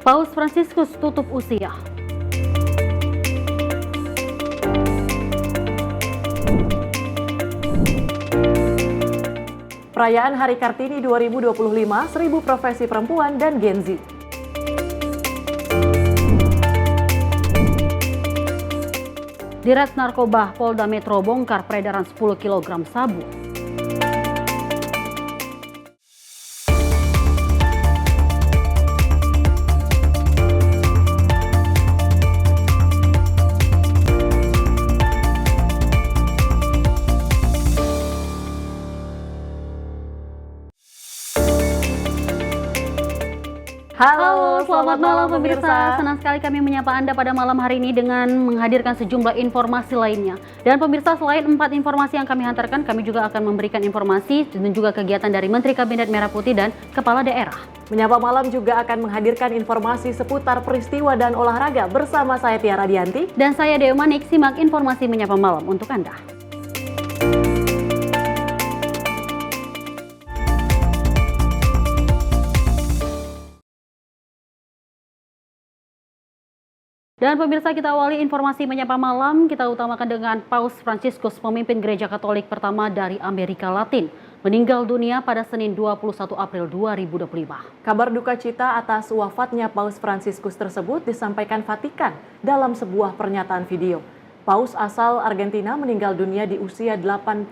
Paus Fransiskus tutup usia. Perayaan Hari Kartini 2025, 1000 profesi perempuan dan Gen Z. Direk Narkoba Polda Metro bongkar peredaran 10 kg sabu. Halo, selamat malam pemirsa. Senang sekali kami menyapa Anda pada malam hari ini dengan menghadirkan sejumlah informasi lainnya. Dan pemirsa, selain 4 informasi yang kami hantarkan, kami juga akan memberikan informasi dan juga kegiatan dari Menteri Kabinet Merah Putih dan Kepala Daerah. Menyapa Malam juga akan menghadirkan informasi seputar peristiwa dan olahraga bersama saya Tiara Dianti. Dan saya Dewa Manik. Simak informasi Menyapa Malam untuk Anda. Dan pemirsa, kita awali informasi Menyapa Malam, kita utamakan dengan Paus Fransiskus, pemimpin gereja Katolik pertama dari Amerika Latin, meninggal dunia pada Senin 21 April 2025. Kabar duka cita atas wafatnya Paus Fransiskus tersebut disampaikan Vatikan dalam sebuah pernyataan video. Paus asal Argentina meninggal dunia di usia 88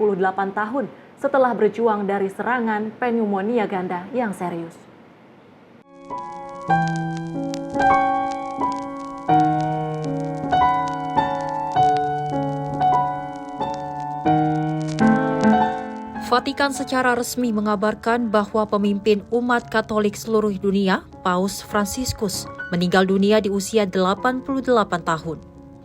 tahun setelah berjuang dari serangan pneumonia ganda yang serius. Vatikan secara resmi mengabarkan bahwa pemimpin umat Katolik seluruh dunia, Paus Fransiskus, meninggal dunia di usia 88 tahun.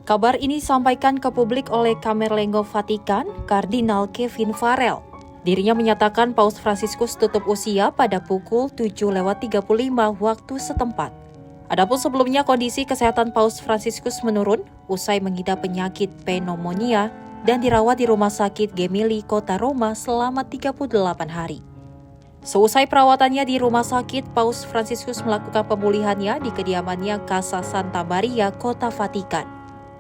Kabar ini disampaikan ke publik oleh Camerlengo Vatikan, Kardinal Kevin Farrell. Dirinya menyatakan Paus Fransiskus tutup usia pada pukul 7.35 waktu setempat. Adapun sebelumnya kondisi kesehatan Paus Fransiskus menurun usai mengidap penyakit pneumonia dan dirawat di Rumah Sakit Gemelli, Kota Roma selama 38 hari. Seusai perawatannya di rumah sakit, Paus Fransiskus melakukan pemulihannya di kediamannya Casa Santa Maria, Kota Vatikan.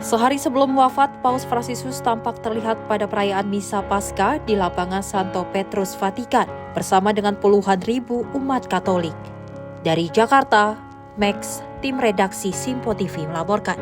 Sehari sebelum wafat, Paus Fransiskus tampak terlihat pada perayaan Misa Paskah di lapangan Santo Petrus, Vatikan, bersama dengan puluhan ribu umat Katolik. Dari Jakarta, Max, tim redaksi Simpo TV melaporkan.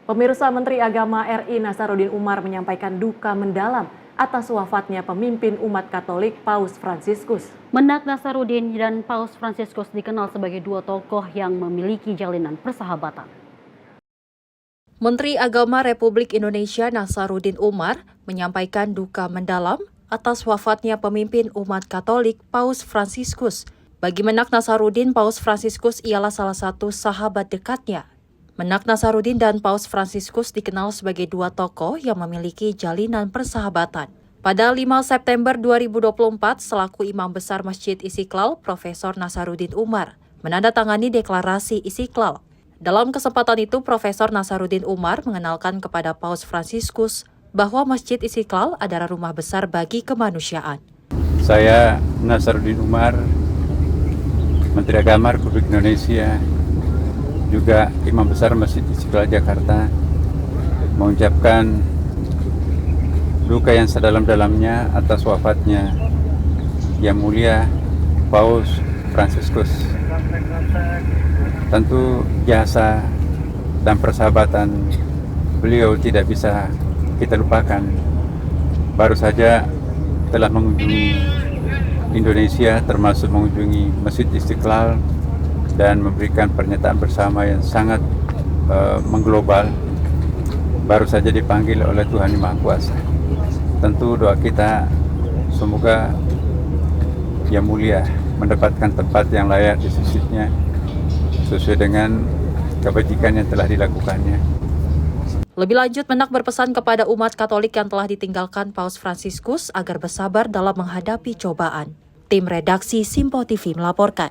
Pemirsa, Menteri Agama RI Nasaruddin Umar menyampaikan duka mendalam atas wafatnya pemimpin umat Katolik Paus Fransiskus. Menak Nasaruddin dan Paus Fransiskus dikenal sebagai dua tokoh yang memiliki jalinan persahabatan. Menteri Agama Republik Indonesia Nasaruddin Umar menyampaikan duka mendalam atas wafatnya pemimpin umat Katolik Paus Fransiskus. Bagi Menak Nasaruddin, Paus Fransiskus ialah salah satu sahabat dekatnya. Menak Nasaruddin dan Paus Fransiskus dikenal sebagai dua tokoh yang memiliki jalinan persahabatan. Pada 5 September 2024, selaku Imam Besar Masjid Istiqlal, Profesor Nasaruddin Umar menandatangani deklarasi Istiqlal. Dalam kesempatan itu, Profesor Nasaruddin Umar mengenalkan kepada Paus Fransiskus bahwa Masjid Istiqlal adalah rumah besar bagi kemanusiaan. Saya Nasaruddin Umar, Menteri Agama Republik Indonesia, juga Imam Besar Masjid Istiqlal Jakarta, mengucapkan duka yang sedalam-dalamnya atas wafatnya Yang Mulia Paus Fransiskus. Tentu jasa dan persahabatan beliau tidak bisa kita lupakan. Baru saja telah mengunjungi Indonesia, termasuk mengunjungi Masjid Istiqlal dan memberikan pernyataan bersama yang sangat mengglobal. Baru saja dipanggil oleh Tuhan Yang Maha Kuasa. Tentu doa kita semoga Yang Mulia mendapatkan tempat yang layak di sisinya sesuai dengan kebajikan yang telah dilakukannya. Lebih lanjut, Menak berpesan kepada umat Katolik yang telah ditinggalkan Paus Fransiskus agar bersabar dalam menghadapi cobaan. Tim redaksi Simpo TV melaporkan.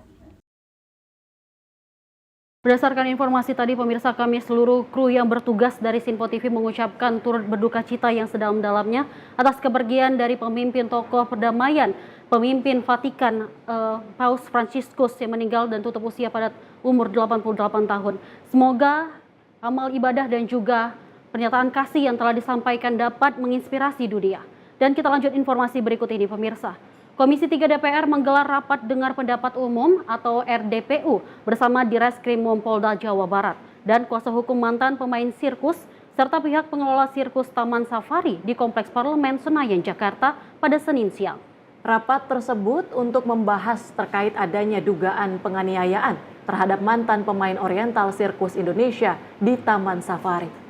Berdasarkan informasi tadi pemirsa, kami seluruh kru yang bertugas dari Sinpo TV mengucapkan turut berduka cita yang sedalam-dalamnya atas kepergian dari pemimpin tokoh perdamaian, pemimpin Vatikan Paus Franciscus yang meninggal dan tutup usia pada umur 88 tahun. Semoga amal ibadah dan juga pernyataan kasih yang telah disampaikan dapat menginspirasi dunia. Dan kita lanjut informasi berikut ini pemirsa. Komisi 3 DPR menggelar rapat dengar pendapat umum atau RDPU bersama Direskrimum Polda Jawa Barat dan kuasa hukum mantan pemain sirkus serta pihak pengelola sirkus Taman Safari di Kompleks Parlemen Senayan, Jakarta pada Senin siang. Rapat tersebut untuk membahas terkait adanya dugaan penganiayaan terhadap mantan pemain Oriental Sirkus Indonesia di Taman Safari.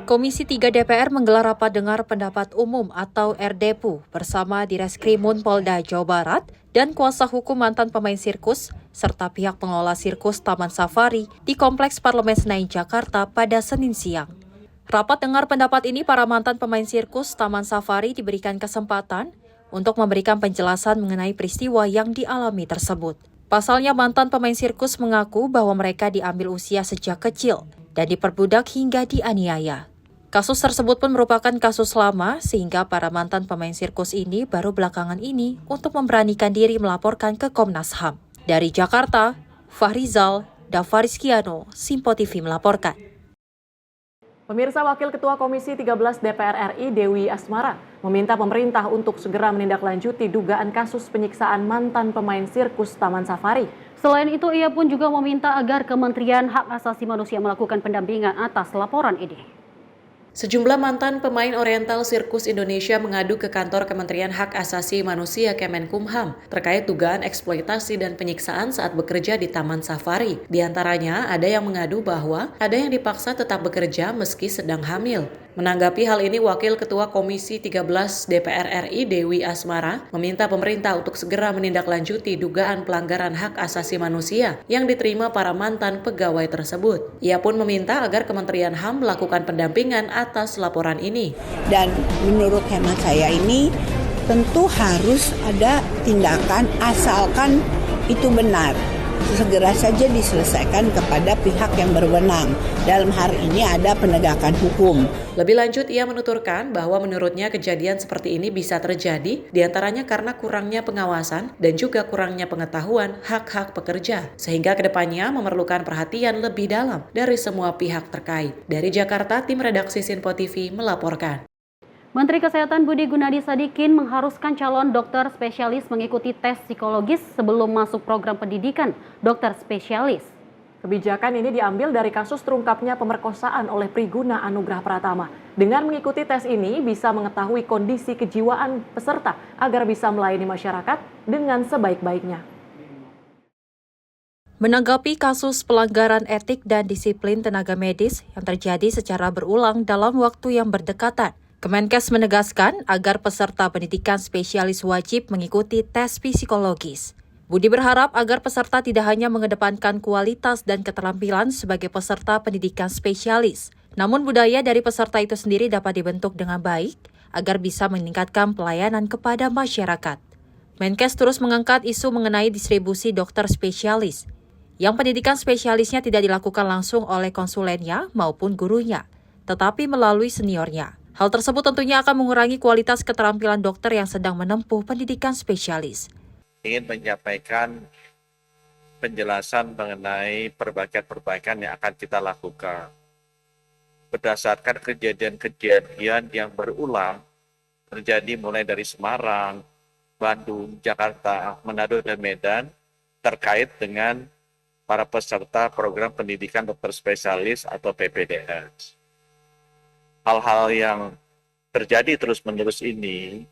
Komisi 3 DPR menggelar rapat dengar pendapat umum atau RDPU bersama Direskrimum Polda Jawa Barat dan kuasa hukum mantan pemain sirkus serta pihak pengelola sirkus Taman Safari di Kompleks Parlemen Senayan, Jakarta pada Senin siang. Rapat dengar pendapat ini para mantan pemain sirkus Taman Safari diberikan kesempatan untuk memberikan penjelasan mengenai peristiwa yang dialami tersebut. Pasalnya mantan pemain sirkus mengaku bahwa mereka diambil usia sejak kecil dan diperbudak hingga dianiaya. Kasus tersebut pun merupakan kasus lama sehingga para mantan pemain sirkus ini baru belakangan ini untuk memberanikan diri melaporkan ke Komnas HAM. Dari Jakarta, Fahrizal, Davarizkiano, Sinpo TV melaporkan. Pemirsa, Wakil Ketua Komisi 13 DPR RI Dewi Asmara meminta pemerintah untuk segera menindaklanjuti dugaan kasus penyiksaan mantan pemain sirkus Taman Safari. Selain itu, ia pun juga meminta agar Kementerian Hak Asasi Manusia melakukan pendampingan atas laporan ini. Sejumlah mantan pemain Oriental Sirkus Indonesia mengadu ke kantor Kementerian Hak Asasi Manusia Kemenkumham terkait dugaan eksploitasi dan penyiksaan saat bekerja di Taman Safari. Di antaranya ada yang mengadu bahwa ada yang dipaksa tetap bekerja meski sedang hamil. Menanggapi hal ini, Wakil Ketua Komisi 13 DPR RI Dewi Asmara meminta pemerintah untuk segera menindaklanjuti dugaan pelanggaran hak asasi manusia yang diterima para mantan pegawai tersebut. Ia pun meminta agar Kementerian HAM melakukan pendampingan atas laporan ini. Dan menurut hemat saya ini tentu harus ada tindakan asalkan itu benar. Segera saja diselesaikan kepada pihak yang berwenang. Dalam hal ini ada penegakan hukum. Lebih lanjut, ia menuturkan bahwa menurutnya kejadian seperti ini bisa terjadi diantaranya karena kurangnya pengawasan dan juga kurangnya pengetahuan hak-hak pekerja. Sehingga kedepannya memerlukan perhatian lebih dalam dari semua pihak terkait. Dari Jakarta, tim redaksi Sinpo TV melaporkan. Menteri Kesehatan Budi Gunadi Sadikin mengharuskan calon dokter spesialis mengikuti tes psikologis sebelum masuk program pendidikan dokter spesialis. Kebijakan ini diambil dari kasus terungkapnya pemerkosaan oleh Priguna Anugrah Pratama. Dengan mengikuti tes ini bisa mengetahui kondisi kejiwaan peserta agar bisa melayani masyarakat dengan sebaik-baiknya. Menanggapi kasus pelanggaran etik dan disiplin tenaga medis yang terjadi secara berulang dalam waktu yang berdekatan, Kemenkes menegaskan agar peserta pendidikan spesialis wajib mengikuti tes psikologis. Budi berharap agar peserta tidak hanya mengedepankan kualitas dan keterampilan sebagai peserta pendidikan spesialis, namun budaya dari peserta itu sendiri dapat dibentuk dengan baik agar bisa meningkatkan pelayanan kepada masyarakat. Menkes terus mengangkat isu mengenai distribusi dokter spesialis, yang pendidikan spesialisnya tidak dilakukan langsung oleh konsulennya maupun gurunya, tetapi melalui seniornya. Hal tersebut tentunya akan mengurangi kualitas keterampilan dokter yang sedang menempuh pendidikan spesialis. Ingin menyampaikan penjelasan mengenai perbaikan-perbaikan yang akan kita lakukan. Berdasarkan kejadian-kejadian yang berulang terjadi mulai dari Semarang, Bandung, Jakarta, Manado, dan Medan terkait dengan para peserta program pendidikan dokter spesialis atau PPDS. Hal-hal yang terjadi terus-menerus ini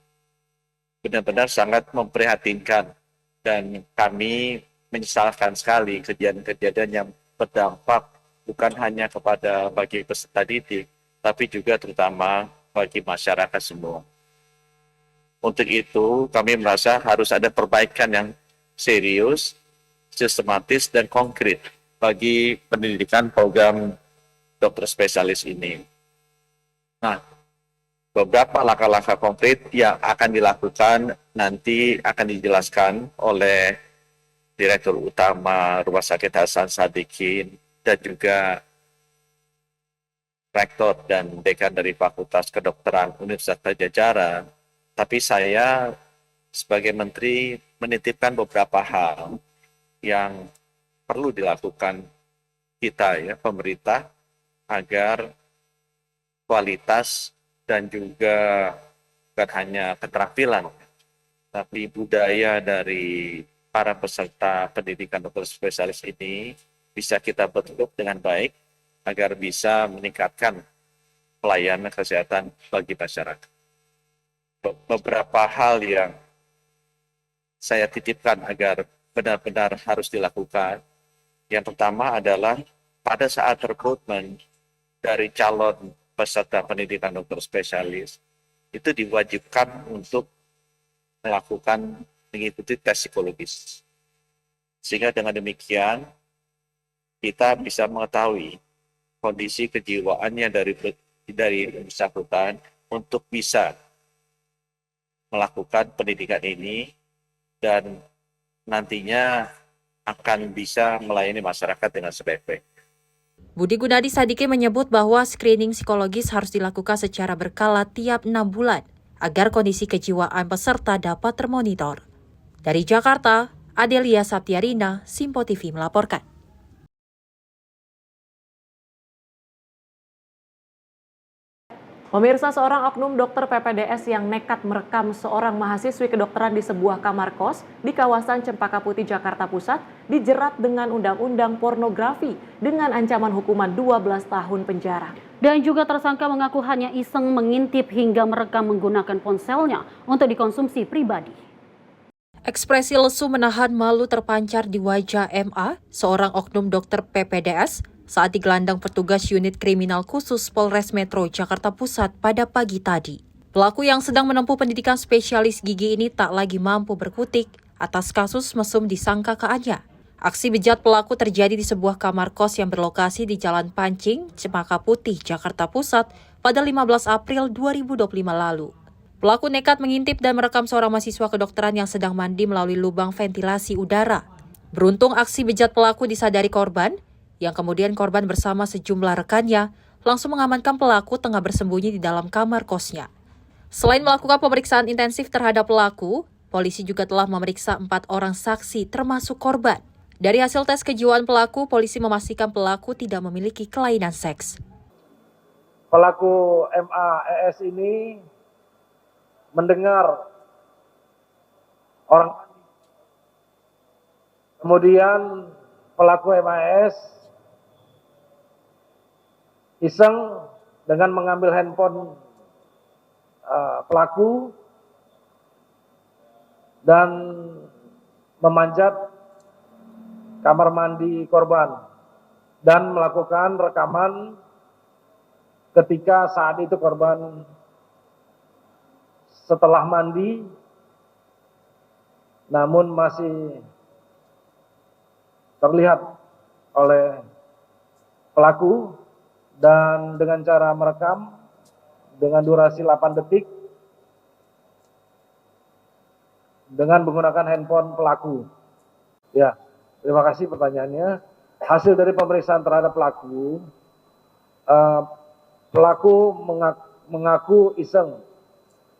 benar-benar sangat memprihatinkan dan kami menyesalkan sekali kejadian-kejadian yang berdampak bukan hanya kepada bagi peserta didik, tapi juga terutama bagi masyarakat semua. Untuk itu, kami merasa harus ada perbaikan yang serius, sistematis, dan konkret bagi pendidikan program dokter spesialis ini. Nah, beberapa langkah-langkah konkret yang akan dilakukan nanti akan dijelaskan oleh Direktur Utama Rumah Sakit Hasan Sadikin, dan juga Rektor dan Dekan dari Fakultas Kedokteran Universitas Pajajaran. Tapi saya sebagai Menteri menitipkan beberapa hal yang perlu dilakukan kita ya, pemerintah, agar kualitas dan juga bukan hanya keterampilan, tapi budaya dari para peserta pendidikan dokter spesialis ini bisa kita bentuk dengan baik agar bisa meningkatkan pelayanan kesehatan bagi masyarakat. Beberapa hal yang saya titipkan agar benar-benar harus dilakukan. Yang pertama adalah pada saat rekrutmen dari calon peserta pendidikan dokter spesialis, itu diwajibkan untuk mengikuti tes psikologis. Sehingga dengan demikian, kita bisa mengetahui kondisi kejiwaannya dari bersangkutan untuk bisa melakukan pendidikan ini dan nantinya akan bisa melayani masyarakat dengan sebaik-baik. Budi Gunadi Sadikin menyebut bahwa screening psikologis harus dilakukan secara berkala tiap 6 bulan agar kondisi kejiwaan peserta dapat termonitor. Dari Jakarta, Adelia Saptiarina, Simpo TV melaporkan. Pemirsa, seorang oknum dokter PPDS yang nekat merekam seorang mahasiswi kedokteran di sebuah kamar kos di kawasan Cempaka Putih, Jakarta Pusat dijerat dengan undang-undang pornografi dengan ancaman hukuman 12 tahun penjara. Dan juga tersangka mengaku hanya iseng mengintip hingga merekam menggunakan ponselnya untuk dikonsumsi pribadi. Ekspresi lesu menahan malu terpancar di wajah MA, seorang oknum dokter PPDS, saat digelandang petugas unit kriminal khusus Polres Metro Jakarta Pusat pada pagi tadi. Pelaku yang sedang menempuh pendidikan spesialis gigi ini tak lagi mampu berkutik atas kasus mesum disangkaannya. Aksi bejat pelaku terjadi di sebuah kamar kos yang berlokasi di Jalan Pancing, Cempaka Putih, Jakarta Pusat pada 15 April 2025 lalu. Pelaku nekat mengintip dan merekam seorang mahasiswa kedokteran yang sedang mandi melalui lubang ventilasi udara. Beruntung aksi bejat pelaku disadari korban, yang kemudian korban bersama sejumlah rekannya langsung mengamankan pelaku tengah bersembunyi di dalam kamar kosnya. Selain melakukan pemeriksaan intensif terhadap pelaku, polisi juga telah memeriksa 4 orang saksi termasuk korban. Dari hasil tes kejiwaan pelaku, polisi memastikan pelaku tidak memiliki kelainan seks. Pelaku MAES ini mendengar orang, kemudian pelaku MAES iseng dengan mengambil handphone pelaku dan memanjat kamar mandi korban dan melakukan rekaman ketika saat itu korban setelah mandi namun masih terlihat oleh pelaku, dan dengan cara merekam dengan durasi 8 detik dengan menggunakan handphone pelaku. Ya, terima kasih pertanyaannya. Hasil dari pemeriksaan terhadap pelaku, pelaku mengaku iseng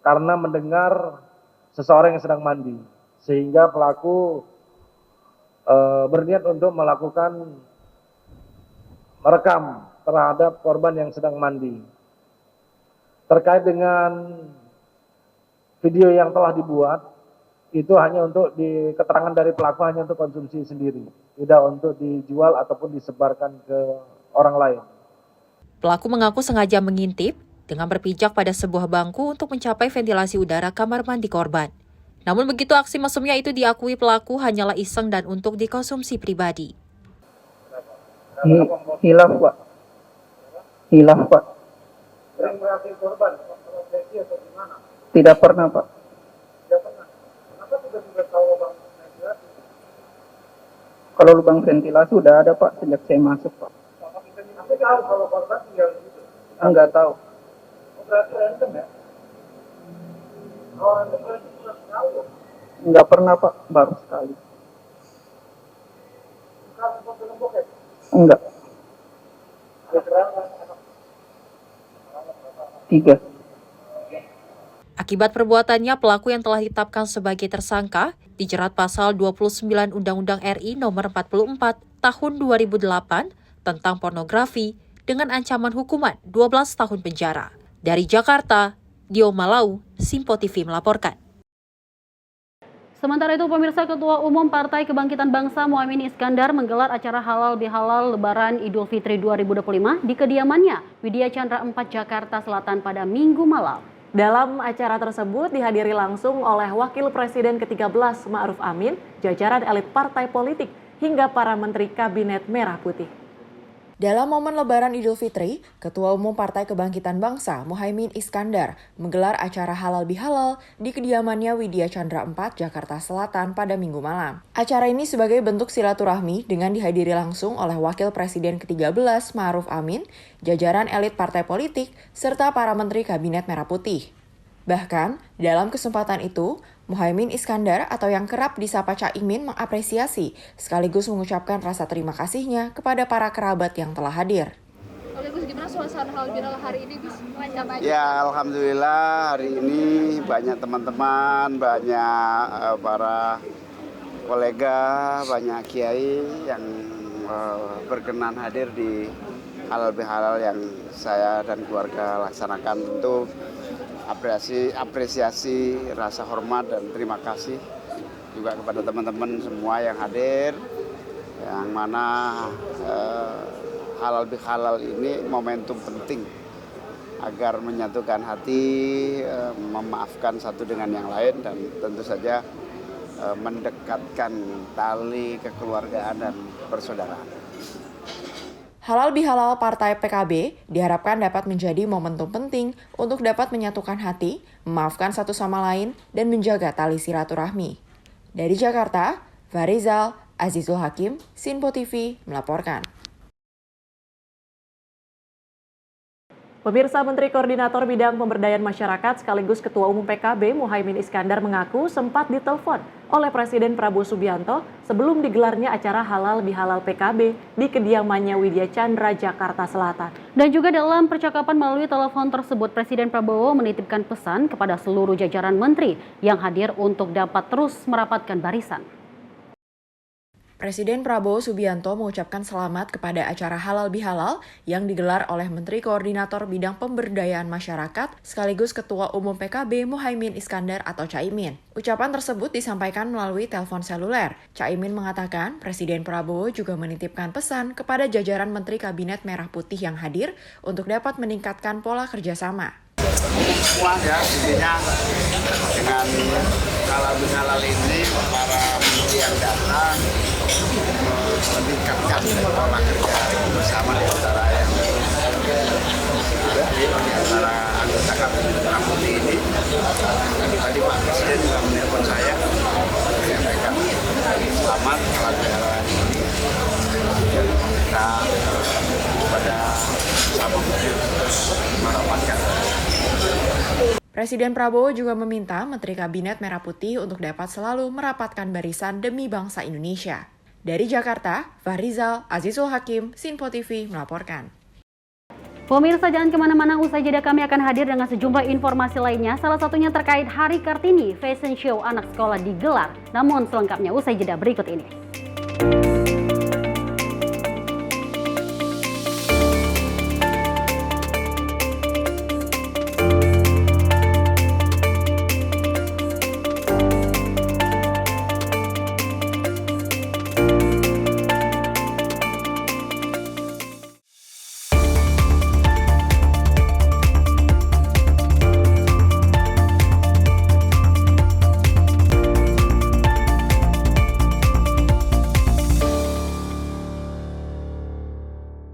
karena mendengar seseorang yang sedang mandi, sehingga pelaku berniat untuk melakukan merekam terhadap korban yang sedang mandi. Terkait dengan video yang telah dibuat, itu hanya untuk keterangan dari pelaku hanya untuk konsumsi sendiri, tidak untuk dijual ataupun disebarkan ke orang lain. Pelaku mengaku sengaja mengintip dengan berpijak pada sebuah bangku untuk mencapai ventilasi udara kamar mandi korban. Namun begitu aksi mesumnya itu diakui pelaku hanyalah iseng dan untuk dikonsumsi pribadi. Hilaf, Pak. Hilaf, Pak. Sering berhasil korban, kontrasepsi atau gimana? Tidak pernah, Pak. Tidak pernah. Kenapa tiba-tiba tahu lubang ventilasi? Kalau lubang ventilasi udah ada, Pak, sejak saya masuk, Pak. Tapi tahu kalau korban tinggal di situ? Enggak tahu. Oh, berarti random ya? Oh, random berarti pernah tahu? Enggak pernah, Pak, baru sekali. Enggak. 3. Akibat perbuatannya, pelaku yang telah ditetapkan sebagai tersangka dijerat pasal 29 Undang-Undang RI Nomor 44 Tahun 2008 tentang pornografi dengan ancaman hukuman 12 tahun penjara. Dari Jakarta, Dio Malau, Simpo TV melaporkan. Sementara itu, pemirsa, Ketua Umum Partai Kebangkitan Bangsa Muhaimin Iskandar menggelar acara halal bihalal Lebaran Idul Fitri 2025 di kediamannya, Widya Chandra 4, Jakarta Selatan pada Minggu malam. Dalam acara tersebut dihadiri langsung oleh Wakil Presiden ke-13 Ma'ruf Amin, jajaran elit partai politik, hingga para Menteri Kabinet Merah Putih. Dalam momen Lebaran Idul Fitri, Ketua Umum Partai Kebangkitan Bangsa Muhaimin Iskandar menggelar acara halal bihalal di kediamannya Widya Chandra 4, Jakarta Selatan pada Minggu malam. Acara ini sebagai bentuk silaturahmi dengan dihadiri langsung oleh Wakil Presiden ke-13 Ma'ruf Amin, jajaran elit partai politik, serta para Menteri Kabinet Merah Putih. Bahkan, dalam kesempatan itu, Muhaimin Iskandar atau yang kerap disapa Caimin mengapresiasi sekaligus mengucapkan rasa terima kasihnya kepada para kerabat yang telah hadir. Oke Gus, gimana suasana halal bihalal hari ini Gus? Lancar aja? Ya alhamdulillah hari ini banyak teman-teman, banyak para kolega, banyak kiai yang berkenan hadir di halal bihalal yang saya dan keluarga laksanakan. Tentu apresiasi, rasa hormat dan terima kasih juga kepada teman-teman semua yang hadir, yang mana halal bihalal ini momentum penting agar menyatukan hati, memaafkan satu dengan yang lain, dan tentu saja mendekatkan tali kekeluargaan dan persaudaraan. Halal bihalal Partai PKB diharapkan dapat menjadi momentum penting untuk dapat menyatukan hati, memaafkan satu sama lain, dan menjaga tali silaturahmi. Dari Jakarta, Farizal Azizul Hakim, Sinpo TV melaporkan. Pemirsa, Menteri Koordinator Bidang Pemberdayaan Masyarakat sekaligus Ketua Umum PKB Muhaimin Iskandar mengaku sempat ditelepon oleh Presiden Prabowo Subianto sebelum digelarnya acara halal bihalal PKB di kediamannya Widya Chandra, Jakarta Selatan. Dan juga dalam percakapan melalui telepon tersebut, Presiden Prabowo menitipkan pesan kepada seluruh jajaran menteri yang hadir untuk dapat terus merapatkan barisan. Presiden Prabowo Subianto mengucapkan selamat kepada acara halal bihalal yang digelar oleh Menteri Koordinator Bidang Pemberdayaan Masyarakat sekaligus Ketua Umum PKB Muhaimin Iskandar atau Caimin. Ucapan tersebut disampaikan melalui telepon seluler. Caimin mengatakan Presiden Prabowo juga menitipkan pesan kepada jajaran Menteri Kabinet Merah Putih yang hadir untuk dapat meningkatkan pola kerjasama. Semua ya, intinya dengan halal bihalal ini para menteri yang datang meningkatkan pola kerja bersama di antara anggota Kabinet Merah Putih ini. Tadi Pak Presiden juga menelpon saya menyampaikan selamat halal bihalal ini, dan kita pada sama terus merapatkan. Presiden Prabowo juga meminta Menteri Kabinet Merah Putih untuk dapat selalu merapatkan barisan demi bangsa Indonesia. Dari Jakarta, Farizal Azizul Hakim, Sinpo TV melaporkan. Pemirsa, jangan kemana-mana, usai jeda kami akan hadir dengan sejumlah informasi lainnya, salah satunya terkait Hari Kartini, fashion show anak sekolah digelar. Namun selengkapnya usai jeda berikut ini.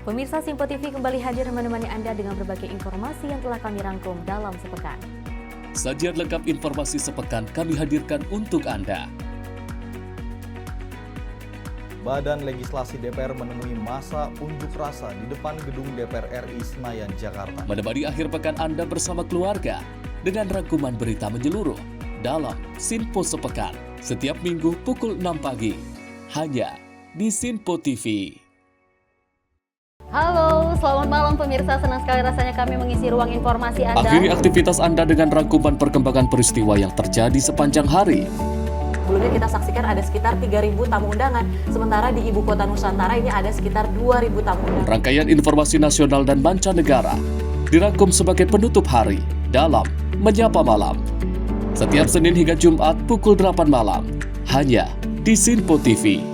Pemirsa, Simpo TV kembali hadir menemani Anda dengan berbagai informasi yang telah kami rangkum dalam sepekan. Sajian lengkap informasi sepekan kami hadirkan untuk Anda. Badan Legislasi DPR menemui masa unjuk rasa di depan gedung DPR RI Senayan, Jakarta. Menemani akhir pekan Anda bersama keluarga dengan rangkuman berita menyeluruh dalam Sinpo Sepekan setiap minggu pukul 6 pagi hanya di Sinpo TV. Halo, selamat malam pemirsa. Senang sekali rasanya kami mengisi ruang informasi Anda. Akhiri aktivitas Anda dengan rangkuman perkembangan peristiwa yang terjadi sepanjang hari. Sebelumnya kita saksikan ada sekitar 3.000 tamu undangan, sementara di Ibu Kota Nusantara ini ada sekitar 2.000 tamu undangan. Rangkaian informasi nasional dan mancanegara dirangkum sebagai penutup hari dalam Menyapa Malam. Setiap Senin hingga Jumat pukul 8 malam, hanya di Sinpo TV.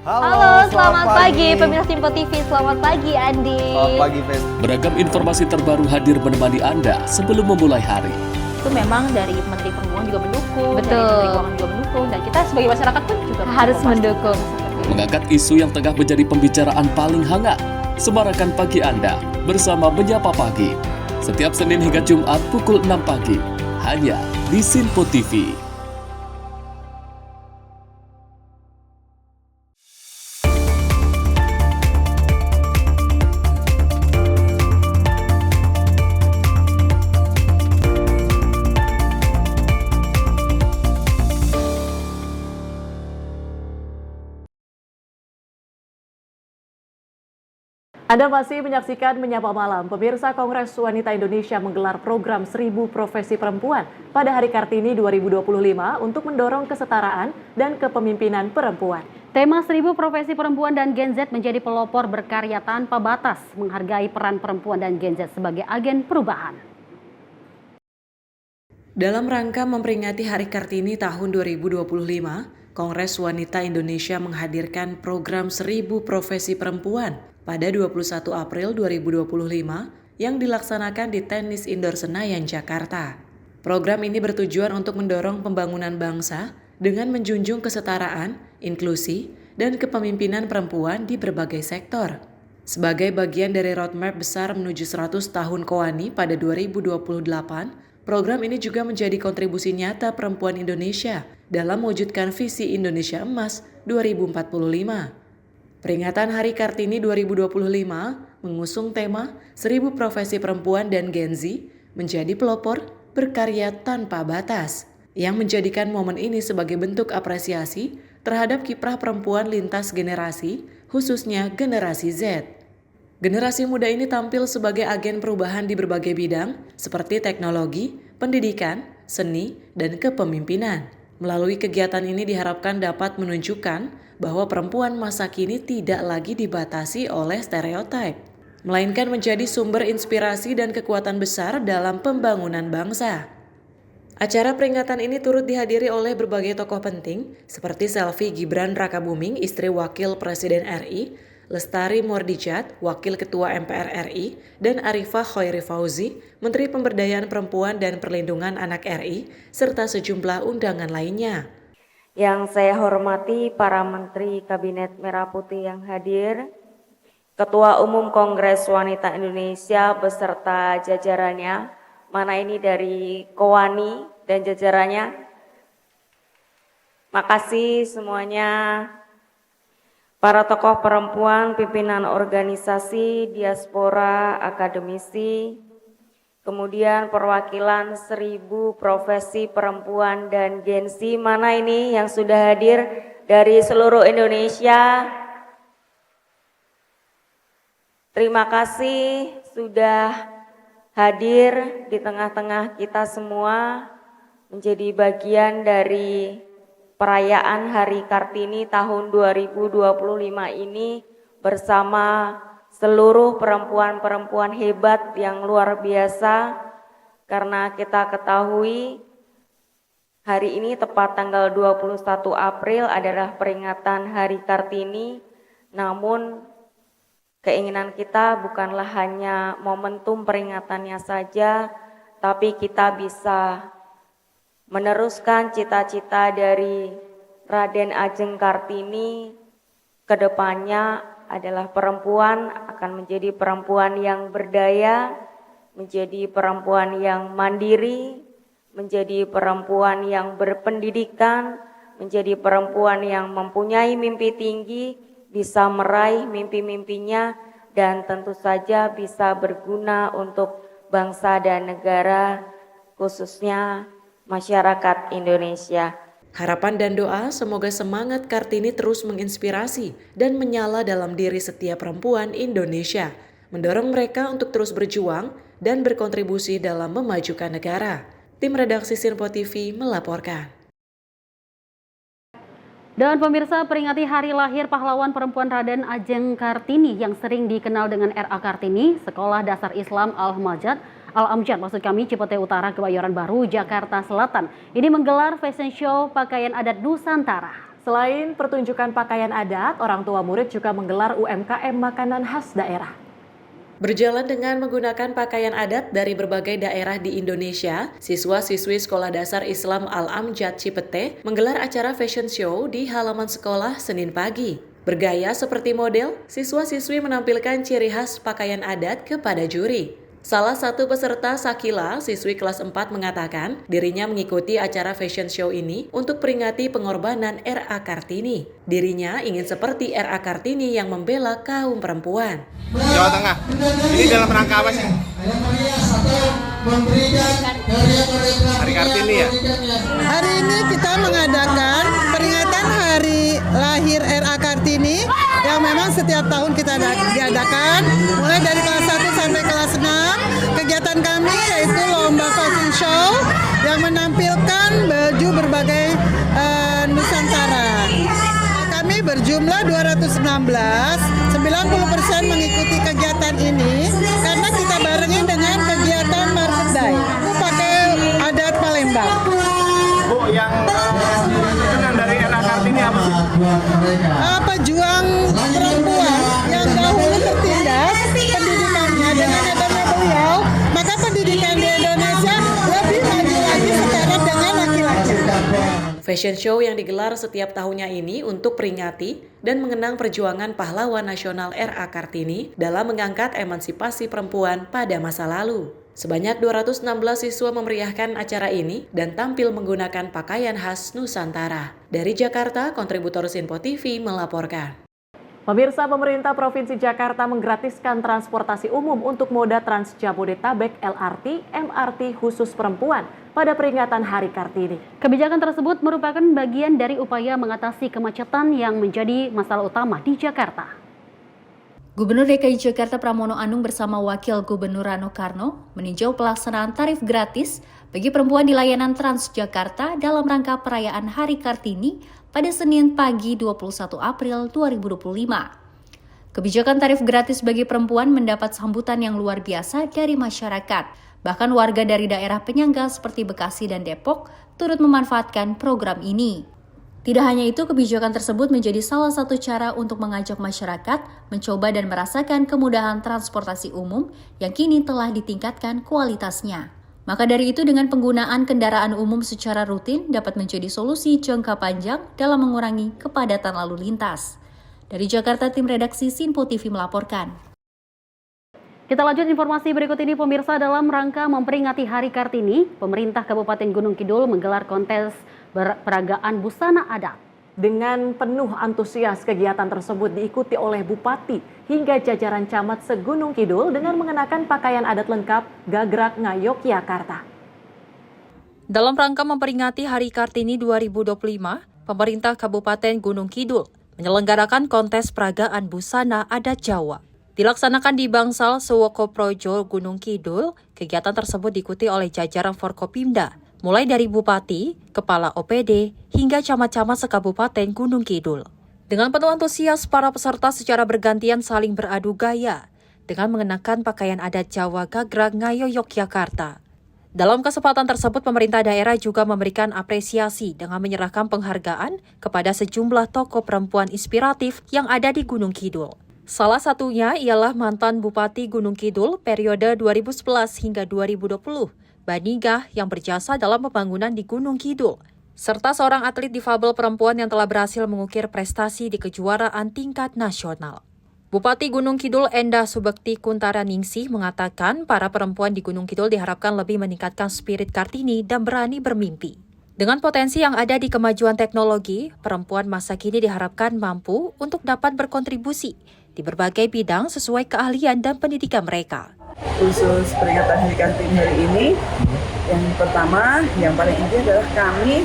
Halo, selamat pagi pemirsa Simpo TV. Selamat pagi Andi. Selamat pagi, Fen. Beragam informasi terbaru hadir menemani Anda sebelum memulai hari. Itu memang dari Menteri Perhubungan juga mendukung, Betul. dari Menteri Keuangan juga mendukung, dan kita sebagai masyarakat pun juga harus mendukung. Mengangkat isu yang tengah menjadi pembicaraan paling hangat. Semarakan pagi Anda bersama Menyapa Pagi. Setiap Senin hingga Jumat pukul 6 pagi, hanya di Sinpo TV. Anda masih menyaksikan Menyapa Malam. Pemirsa, Kongres Wanita Indonesia menggelar program 1000 Profesi Perempuan pada Hari Kartini 2025 untuk mendorong kesetaraan dan kepemimpinan perempuan. Tema 1000 Profesi Perempuan dan Gen Z menjadi pelopor berkarya tanpa batas, menghargai peran perempuan dan Gen Z sebagai agen perubahan. Dalam rangka memperingati Hari Kartini tahun 2025, Kongres Wanita Indonesia menghadirkan program 1000 Profesi Perempuan pada 21 April 2025 yang dilaksanakan di Tenis Indoor Senayan, Jakarta. Program ini bertujuan untuk mendorong pembangunan bangsa dengan menjunjung kesetaraan, inklusi, dan kepemimpinan perempuan di berbagai sektor. Sebagai bagian dari roadmap besar menuju 100 tahun KOANI pada 2028, program ini juga menjadi kontribusi nyata perempuan Indonesia dalam mewujudkan visi Indonesia Emas 2045. Peringatan Hari Kartini 2025 mengusung tema 1000 Profesi Perempuan dan Gen Z menjadi pelopor berkarya tanpa batas, yang menjadikan momen ini sebagai bentuk apresiasi terhadap kiprah perempuan lintas generasi, khususnya generasi Z. Generasi muda ini tampil sebagai agen perubahan di berbagai bidang seperti teknologi, pendidikan, seni, dan kepemimpinan. Melalui kegiatan ini diharapkan dapat menunjukkan bahwa perempuan masa kini tidak lagi dibatasi oleh stereotip, melainkan menjadi sumber inspirasi dan kekuatan besar dalam pembangunan bangsa. Acara peringatan ini turut dihadiri oleh berbagai tokoh penting seperti Selvi Gibran Rakabuming, istri Wakil Presiden RI, Lestari Mordijat, Wakil Ketua MPR RI, dan Arifah Khoiri Fauzi, Menteri Pemberdayaan Perempuan dan Perlindungan Anak RI, serta sejumlah undangan lainnya. Yang saya hormati para Menteri Kabinet Merah Putih yang hadir, Ketua Umum Kongres Wanita Indonesia beserta jajarannya, mana ini dari KOANI dan jajarannya. Makasih semuanya. Para tokoh perempuan, pimpinan organisasi, diaspora, akademisi, kemudian perwakilan 1000 profesi perempuan dan Gen Z, mana ini yang sudah hadir dari seluruh Indonesia. Terima kasih sudah hadir di tengah-tengah kita semua, menjadi bagian dari perayaan Hari Kartini tahun 2025 ini bersama seluruh perempuan-perempuan hebat yang luar biasa, karena kita ketahui hari ini tepat tanggal 21 April adalah peringatan Hari Kartini, namun keinginan kita bukanlah hanya momentum peringatannya saja, tapi kita bisa meneruskan cita-cita dari Raden Ajeng Kartini. Kedepannya adalah perempuan akan menjadi perempuan yang berdaya, menjadi perempuan yang mandiri, menjadi perempuan yang berpendidikan, menjadi perempuan yang mempunyai mimpi tinggi, bisa meraih mimpi-mimpinya, dan tentu saja bisa berguna untuk bangsa dan negara, khususnya masyarakat Indonesia. Harapan dan doa semoga semangat Kartini terus menginspirasi dan menyala dalam diri setiap perempuan Indonesia, mendorong mereka untuk terus berjuang dan berkontribusi dalam memajukan negara. Tim redaksi Sinpo TV melaporkan. Dan pemirsa, peringati hari lahir pahlawan perempuan Raden Ajeng Kartini yang sering dikenal dengan R.A. Kartini, Sekolah Dasar Islam Al-Amjad Cipete Utara, Kebayoran Baru, Jakarta Selatan, ini menggelar fashion show pakaian adat Nusantara. Selain pertunjukan pakaian adat, orang tua murid juga menggelar UMKM makanan khas daerah. Berjalan dengan menggunakan pakaian adat dari berbagai daerah di Indonesia, siswa-siswi Sekolah Dasar Islam Al-Amjad Cipete menggelar acara fashion show di halaman sekolah Senin pagi. Bergaya seperti model, siswa-siswi menampilkan ciri khas pakaian adat kepada juri. Salah satu peserta, Sakila, siswi kelas 4, mengatakan dirinya mengikuti acara fashion show ini untuk peringati pengorbanan R.A. Kartini. Dirinya ingin seperti R.A. Kartini yang membela kaum perempuan. Jawa Tengah, ini dalam rangka apa sih? Hari Kartini ya? Hari ini kita mengadakan peringatan hari lahir R.A. Kartini yang memang setiap tahun kita diadakan mulai dari kelas 1 sampai kelas 6. Kegiatan kami yaitu lomba fashion show yang menampilkan baju berbagai Nusantara. Kami berjumlah 216, 90% mengikuti kegiatan ini karena kita barengin dengan kegiatan Market Day. Itu pakai adat Palembang. Bu, yang dikenal dari R.A. Kartini apa sih? Pejuang perempuan yang dahulu tertindas pendidikannya. Dengan adanya beliau, maka pendidikan di Indonesia lebih maju lagi setara dengan laki-laki. Fashion show yang digelar setiap tahunnya ini untuk peringati dan mengenang perjuangan pahlawan nasional R.A. Kartini dalam mengangkat emansipasi perempuan pada masa lalu. Sebanyak 216 siswa memeriahkan acara ini dan tampil menggunakan pakaian khas Nusantara. Dari Jakarta, kontributor Sinpo TV melaporkan. Pemirsa, pemerintah Provinsi Jakarta menggratiskan transportasi umum untuk moda Trans Jabodetabek LRT, MRT khusus perempuan pada peringatan Hari Kartini. Kebijakan tersebut merupakan bagian dari upaya mengatasi kemacetan yang menjadi masalah utama di Jakarta. Gubernur DKI Jakarta Pramono Anung bersama Wakil Gubernur Rano Karno meninjau pelaksanaan tarif gratis bagi perempuan di layanan Transjakarta dalam rangka perayaan Hari Kartini pada Senin pagi 21 April 2025. Kebijakan tarif gratis bagi perempuan mendapat sambutan yang luar biasa dari masyarakat. Bahkan warga dari daerah penyangga seperti Bekasi dan Depok turut memanfaatkan program ini. Tidak hanya itu, kebijakan tersebut menjadi salah satu cara untuk mengajak masyarakat mencoba dan merasakan kemudahan transportasi umum yang kini telah ditingkatkan kualitasnya. Maka dari itu, dengan penggunaan kendaraan umum secara rutin dapat menjadi solusi jangka panjang dalam mengurangi kepadatan lalu lintas. Dari Jakarta, tim redaksi Sinpo TV melaporkan. Kita lanjut informasi berikut ini, pemirsa. Dalam rangka memperingati Hari Kartini, pemerintah Kabupaten Gunung Kidul menggelar kontes peragaan busana adat. Dengan penuh antusias, kegiatan tersebut diikuti oleh Bupati hingga jajaran camat se-Gunung Kidul dengan mengenakan pakaian adat lengkap Gagrak Ngayogyakarta. Dalam rangka memperingati Hari Kartini 2025, pemerintah Kabupaten Gunung Kidul menyelenggarakan kontes peragaan busana adat Jawa. Dilaksanakan di Bangsal Sewokoprojo, Gunung Kidul, kegiatan tersebut diikuti oleh jajaran Forkopimda, mulai dari Bupati, Kepala OPD, hingga camat-camat se-Kabupaten Gunung Kidul. Dengan penuh antusias, para peserta secara bergantian saling beradu gaya dengan mengenakan pakaian adat Jawa Gagrak Ngayogyakarta. Dalam kesempatan tersebut, pemerintah daerah juga memberikan apresiasi dengan menyerahkan penghargaan kepada sejumlah tokoh perempuan inspiratif yang ada di Gunung Kidul. Salah satunya ialah mantan Bupati Gunung Kidul periode 2011 hingga 2020, Banigah, yang berjasa dalam pembangunan di Gunung Kidul, serta seorang atlet difabel perempuan yang telah berhasil mengukir prestasi di kejuaraan tingkat nasional. Bupati Gunung Kidul Endah Subekti Kuntara Ningsih mengatakan para perempuan di Gunung Kidul diharapkan lebih meningkatkan spirit Kartini dan berani bermimpi. Dengan potensi yang ada di kemajuan teknologi, perempuan masa kini diharapkan mampu untuk dapat berkontribusi di berbagai bidang sesuai keahlian dan pendidikan mereka. Khusus peringatan Hari Kartini hari ini, yang pertama, yang paling inti adalah kami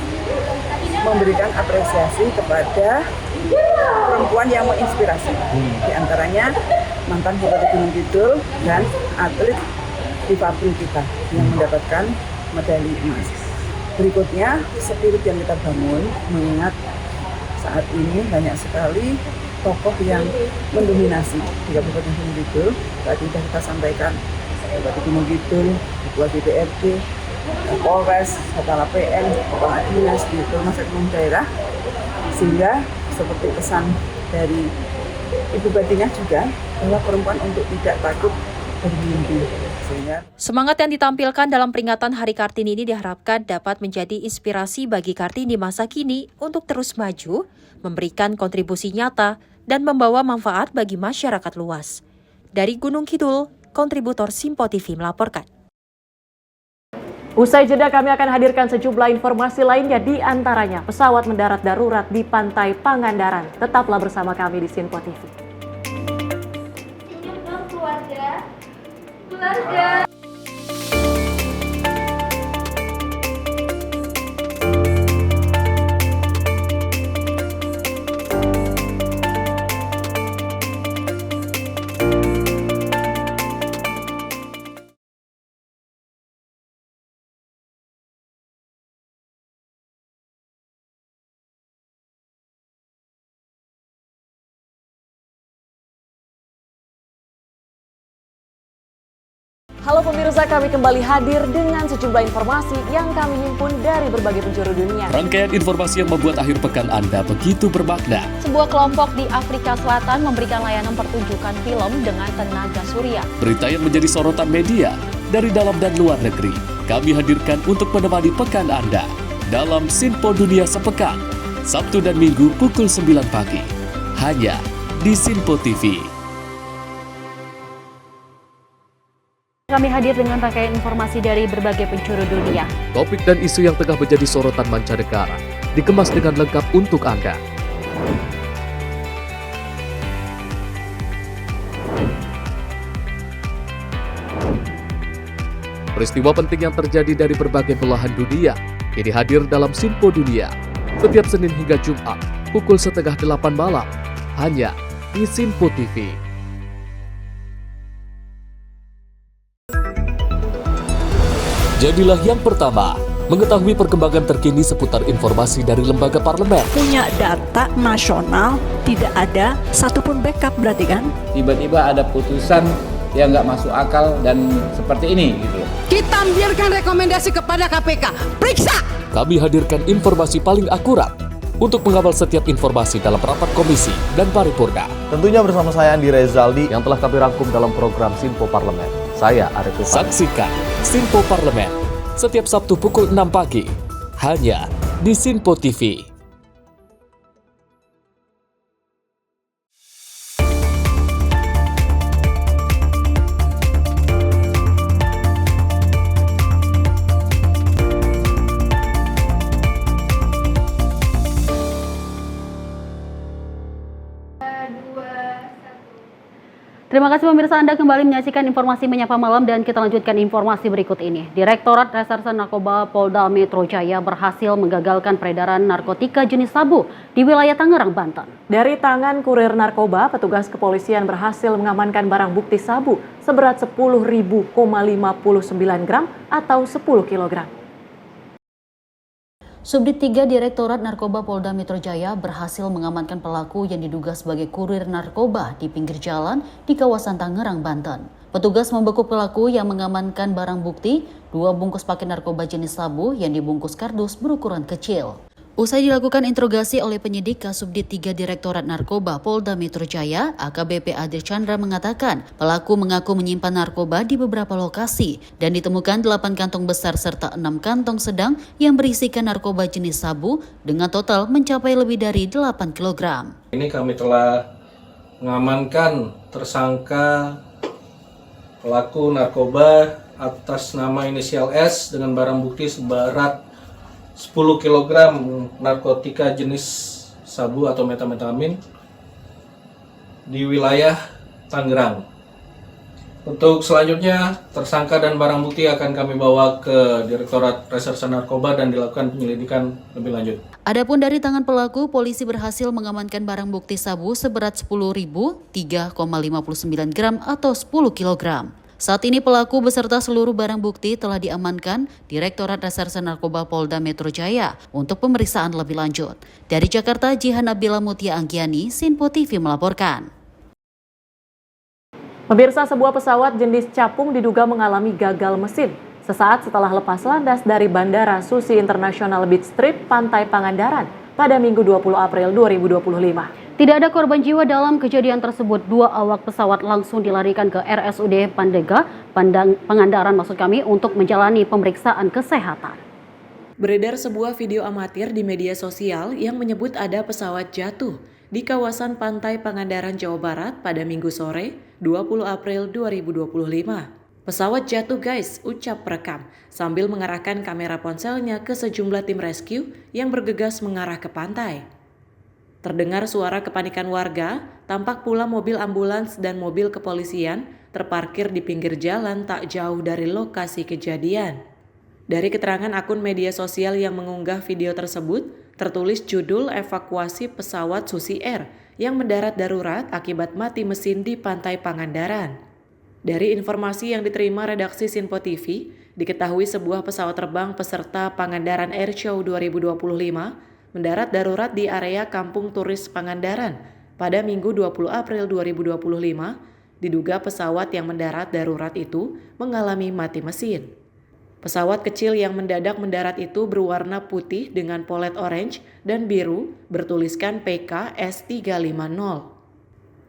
memberikan apresiasi kepada perempuan yang menginspirasi. Di antaranya mantan Bupati Gunung Kidul dan atlet difabel kita yang mendapatkan medali emas. Berikutnya, spirit yang kita bangun, mengingat saat ini banyak sekali tokoh yang mendominasi di Kabupaten Gunung Kidul. Tadi sudah kita sampaikan, Bupati Gunung Kidul, Ketua DPRD, Polres, Kepala PN, Kepala Dinas di Rumah Sakit Umum Daerah, sehingga seperti pesan dari Ibu Bupatinya juga bahwa perempuan untuk tidak takut bermimpi. Semangat yang ditampilkan dalam peringatan Hari Kartini ini diharapkan dapat menjadi inspirasi bagi Kartini masa kini untuk terus maju, memberikan kontribusi nyata, dan membawa manfaat bagi masyarakat luas. Dari Gunung Kidul, kontributor Simpo TV melaporkan. Usai jeda kami akan hadirkan sejumlah informasi lainnya, di antaranya pesawat mendarat darurat di Pantai Pangandaran. Tetaplah bersama kami di Simpo TV. Keluarga. Halo pemirsa, kami kembali hadir dengan sejumlah informasi yang kami himpun dari berbagai penjuru dunia. Rangkaian informasi yang membuat akhir pekan Anda begitu bermakna. Sebuah kelompok di Afrika Selatan memberikan layanan pertunjukan film dengan tenaga surya. Berita yang menjadi sorotan media dari dalam dan luar negeri, kami hadirkan untuk menemani pekan Anda dalam Simpo Dunia Sepekan, Sabtu dan Minggu pukul 9 pagi, hanya di Simpo TV. Kami hadir dengan rangkaian informasi dari berbagai penjuru dunia. Topik dan isu yang tengah menjadi sorotan mancanegara dikemas dengan lengkap untuk Anda. Peristiwa penting yang terjadi dari berbagai belahan dunia ini hadir dalam Simpo Dunia setiap Senin hingga Jumat pukul 7:30 malam hanya di Simpo TV. Jadilah yang pertama mengetahui perkembangan terkini seputar informasi dari lembaga parlemen. Punya data nasional, tidak ada satupun backup berarti kan? Tiba-tiba ada putusan yang nggak masuk akal dan seperti ini gitu. Kita ambilkan rekomendasi kepada KPK, periksa! Kami hadirkan informasi paling akurat untuk mengawal setiap informasi dalam rapat komisi dan paripurna. Tentunya bersama saya Andi Rezaldi yang telah kami rangkum dalam program Simpo Parlemen. Saya Arif Rifan. Saksikan Simpo Parlemen setiap Sabtu pukul 6 pagi hanya di Simpo TV. Terima kasih pemirsa, Anda kembali menyaksikan informasi Menyapa Malam dan kita lanjutkan informasi berikut ini. Direktorat Reserse Narkoba Polda Metro Jaya berhasil menggagalkan peredaran narkotika jenis sabu di wilayah Tangerang, Banten. Dari tangan kurir narkoba, petugas kepolisian berhasil mengamankan barang bukti sabu seberat 10.059 gram atau 10 kilogram. Subdit 3 Direktorat Narkoba Polda Metro Jaya berhasil mengamankan pelaku yang diduga sebagai kurir narkoba di pinggir jalan di kawasan Tangerang, Banten. Petugas membekuk pelaku yang mengamankan barang bukti 2 bungkus paket narkoba jenis sabu yang dibungkus kardus berukuran kecil. Usai dilakukan interogasi oleh penyidik Kasubdit 3 Direktorat Narkoba Polda Metro Jaya, AKBP Adri Chandra mengatakan pelaku mengaku menyimpan narkoba di beberapa lokasi dan ditemukan 8 kantong besar serta 6 kantong sedang yang berisikan narkoba jenis sabu dengan total mencapai lebih dari 8 kg. Ini kami telah mengamankan tersangka pelaku narkoba atas nama inisial S dengan barang bukti seberat 10 kg narkotika jenis sabu atau metamfetamin di wilayah Tangerang. Untuk selanjutnya, tersangka dan barang bukti akan kami bawa ke Direktorat Reserse Narkoba dan dilakukan penyelidikan lebih lanjut. Adapun dari tangan pelaku, polisi berhasil mengamankan barang bukti sabu seberat 10.003,59 gram atau 10 kg. Saat ini pelaku beserta seluruh barang bukti telah diamankan Direktorat Reserse Narkoba Polda Metro Jaya untuk pemeriksaan lebih lanjut. Dari Jakarta, Jihan Nabila Mutia Anggiani, Sinpo TV melaporkan. Pemirsa, sebuah pesawat jenis capung diduga mengalami gagal mesin sesaat setelah lepas landas dari Bandara Susi International Beach Street, Pantai Pangandaran pada Minggu 20 April 2025. Tidak ada korban jiwa dalam kejadian tersebut. 2 awak pesawat langsung dilarikan ke RSUD Pandega, Pangandaran untuk menjalani pemeriksaan kesehatan. Beredar sebuah video amatir di media sosial yang menyebut ada pesawat jatuh di kawasan Pantai Pangandaran, Jawa Barat pada Minggu sore 20 April 2025. Pesawat jatuh guys, ucap perekam sambil mengarahkan kamera ponselnya ke sejumlah tim rescue yang bergegas mengarah ke pantai. Terdengar suara kepanikan warga, tampak pula mobil ambulans dan mobil kepolisian terparkir di pinggir jalan tak jauh dari lokasi kejadian. Dari keterangan akun media sosial yang mengunggah video tersebut, tertulis judul evakuasi pesawat Susi Air yang mendarat darurat akibat mati mesin di Pantai Pangandaran. Dari informasi yang diterima redaksi Sinpo TV, diketahui sebuah pesawat terbang peserta Pangandaran Air Show 2025 mendarat darurat di area Kampung Turis Pangandaran pada Minggu 20 April 2025. Diduga pesawat yang mendarat darurat itu mengalami mati mesin. Pesawat kecil yang mendadak mendarat itu berwarna putih dengan polet orange dan biru bertuliskan PK S350.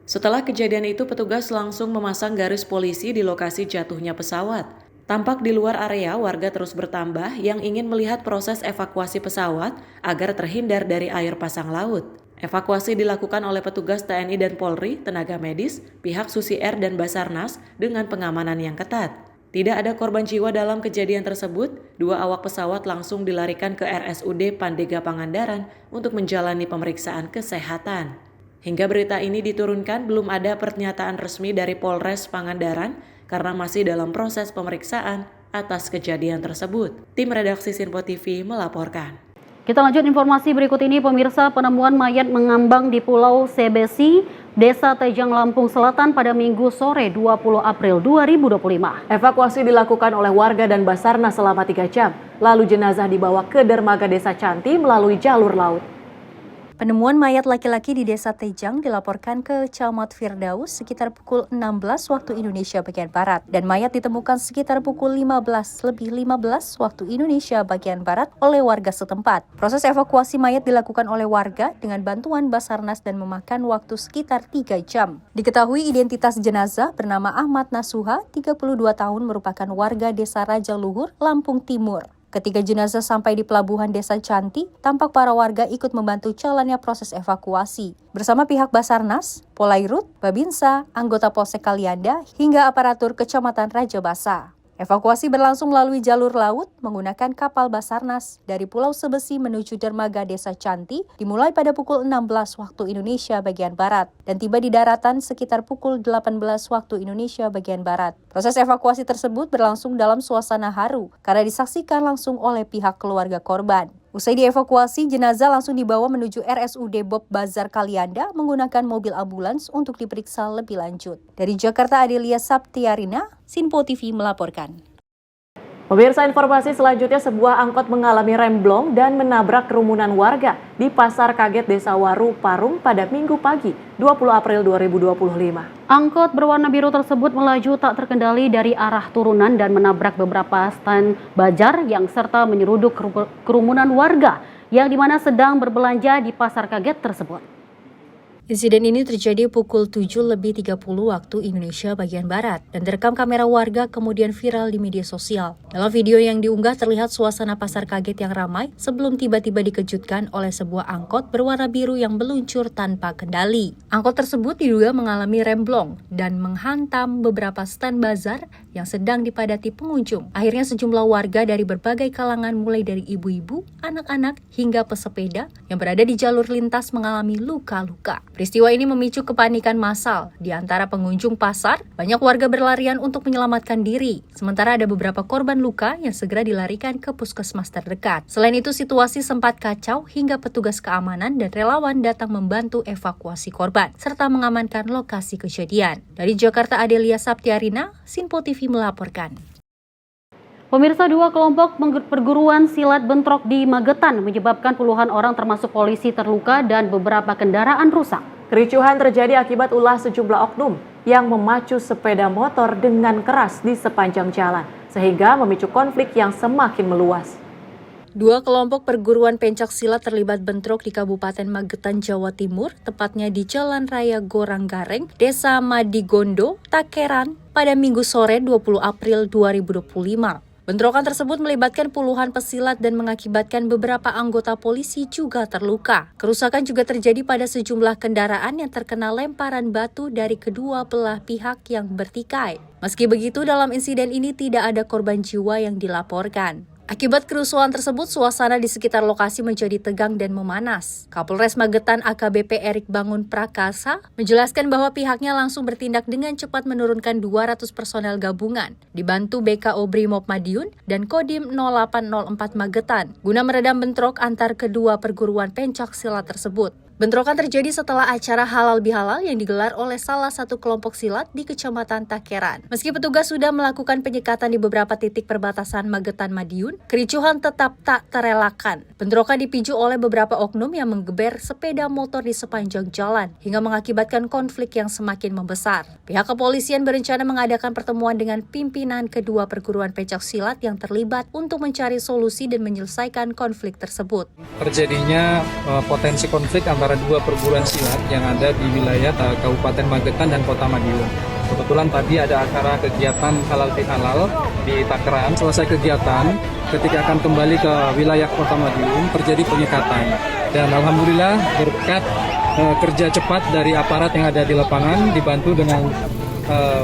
Setelah kejadian itu, petugas langsung memasang garis polisi di lokasi jatuhnya pesawat. Tampak di luar area warga terus bertambah yang ingin melihat proses evakuasi pesawat agar terhindar dari air pasang laut. Evakuasi dilakukan oleh petugas TNI dan Polri, tenaga medis, pihak Susi Air dan Basarnas dengan pengamanan yang ketat. Tidak ada korban jiwa dalam kejadian tersebut. 2 awak pesawat langsung dilarikan ke RSUD Pandega Pangandaran untuk menjalani pemeriksaan kesehatan. Hingga berita ini diturunkan, belum ada pernyataan resmi dari Polres Pangandaran karena masih dalam proses pemeriksaan atas kejadian tersebut. Tim redaksi Sinpo TV melaporkan. Kita lanjut informasi berikut ini, pemirsa. Penemuan mayat mengambang di Pulau Sebesi, Desa Tejang, Lampung Selatan pada Minggu sore 20 April 2025. Evakuasi dilakukan oleh warga dan Basarnas selama 3 jam. Lalu jenazah dibawa ke dermaga Desa Canti melalui jalur laut. Penemuan mayat laki-laki di Desa Tejang dilaporkan ke Camat Firdaus sekitar pukul 16 waktu Indonesia bagian Barat dan mayat ditemukan sekitar pukul 15:15 waktu Indonesia bagian Barat oleh warga setempat. Proses evakuasi mayat dilakukan oleh warga dengan bantuan Basarnas dan memakan waktu sekitar 3 jam. Diketahui identitas jenazah bernama Ahmad Nasuha, 32 tahun, merupakan warga Desa Raja Luhur, Lampung Timur. Ketika jenazah sampai di pelabuhan Desa Canti, tampak para warga ikut membantu jalannya proses evakuasi. Bersama pihak Basarnas, Polairut, Babinsa, anggota Polsek Kalianda, hingga aparatur Kecamatan Raja Basa. Evakuasi berlangsung melalui jalur laut menggunakan kapal Basarnas dari Pulau Sebesi menuju dermaga Desa Canti dimulai pada pukul 16 waktu Indonesia bagian Barat dan tiba di daratan sekitar pukul 18 waktu Indonesia bagian Barat. Proses evakuasi tersebut berlangsung dalam suasana haru karena disaksikan langsung oleh pihak keluarga korban. Usai dievakuasi, jenazah langsung dibawa menuju RSUD Bob Bazar Kalianda menggunakan mobil ambulans untuk diperiksa lebih lanjut. Dari Jakarta, Adelia Saptiarina, Sinpo TV melaporkan. Pemirsa, informasi selanjutnya, sebuah angkot mengalami remblong dan menabrak kerumunan warga di Pasar Kaget Desa Waru, Parung pada Minggu pagi 20 April 2025. Angkot berwarna biru tersebut melaju tak terkendali dari arah turunan dan menabrak beberapa stand bajar yang serta menyeruduk kerumunan warga yang dimana sedang berbelanja di Pasar Kaget tersebut. Insiden ini terjadi pukul 7:30 waktu Indonesia bagian Barat dan terekam kamera warga kemudian viral di media sosial. Dalam video yang diunggah terlihat suasana Pasar Kaget yang ramai sebelum tiba-tiba dikejutkan oleh sebuah angkot berwarna biru yang meluncur tanpa kendali. Angkot tersebut diduga mengalami remblong dan menghantam beberapa stand bazar yang sedang dipadati pengunjung. Akhirnya sejumlah warga dari berbagai kalangan mulai dari ibu-ibu, anak-anak hingga pesepeda yang berada di jalur lintas mengalami luka-luka. Peristiwa ini memicu kepanikan massal. Di antara pengunjung pasar, banyak warga berlarian untuk menyelamatkan diri. Sementara ada beberapa korban luka yang segera dilarikan ke puskesmas terdekat. Selain itu, situasi sempat kacau hingga petugas keamanan dan relawan datang membantu evakuasi korban, serta mengamankan lokasi kejadian. Dari Jakarta, Adelia Saptiarina, Sinpo TV melaporkan. Pemirsa, 2 kelompok perguruan silat bentrok di Magetan menyebabkan puluhan orang termasuk polisi terluka dan beberapa kendaraan rusak. Kericuhan terjadi akibat ulah sejumlah oknum yang memacu sepeda motor dengan keras di sepanjang jalan, sehingga memicu konflik yang semakin meluas. 2 kelompok perguruan pencak silat terlibat bentrok di Kabupaten Magetan, Jawa Timur, tepatnya di Jalan Raya Goranggareng, Desa Madigondo, Takeran, pada Minggu sore 20 April 2025. Bentrokan tersebut melibatkan puluhan pesilat dan mengakibatkan beberapa anggota polisi juga terluka. Kerusakan juga terjadi pada sejumlah kendaraan yang terkena lemparan batu dari kedua belah pihak yang bertikai. Meski begitu, dalam insiden ini tidak ada korban jiwa yang dilaporkan. Akibat kerusuhan tersebut, suasana di sekitar lokasi menjadi tegang dan memanas. Kapolres Magetan AKBP Erik Bangun Prakasa menjelaskan bahwa pihaknya langsung bertindak dengan cepat menurunkan 200 personel gabungan, dibantu BKO Brimob Madiun dan Kodim 0804 Magetan, guna meredam bentrok antar kedua perguruan pencak silat tersebut. Bentrokan terjadi setelah acara halal bihalal yang digelar oleh salah satu kelompok silat di Kecamatan Takeran. Meski petugas sudah melakukan penyekatan di beberapa titik perbatasan Magetan Madiun, kericuhan tetap tak terelakkan. Bentrokan dipicu oleh beberapa oknum yang menggeber sepeda motor di sepanjang jalan, hingga mengakibatkan konflik yang semakin membesar. Pihak kepolisian berencana mengadakan pertemuan dengan pimpinan kedua perguruan pencak silat yang terlibat untuk mencari solusi dan menyelesaikan konflik tersebut. Terjadinya potensi konflik antara 2 perguruan silat yang ada di wilayah Kabupaten Magetan dan Kota Madiun. Kebetulan tadi ada acara kegiatan halal bihalal di Takeran. Selesai kegiatan, ketika akan kembali ke wilayah Kota Madiun, terjadi penyekatan. Dan alhamdulillah berkat kerja cepat dari aparat yang ada di lapangan, dibantu dengan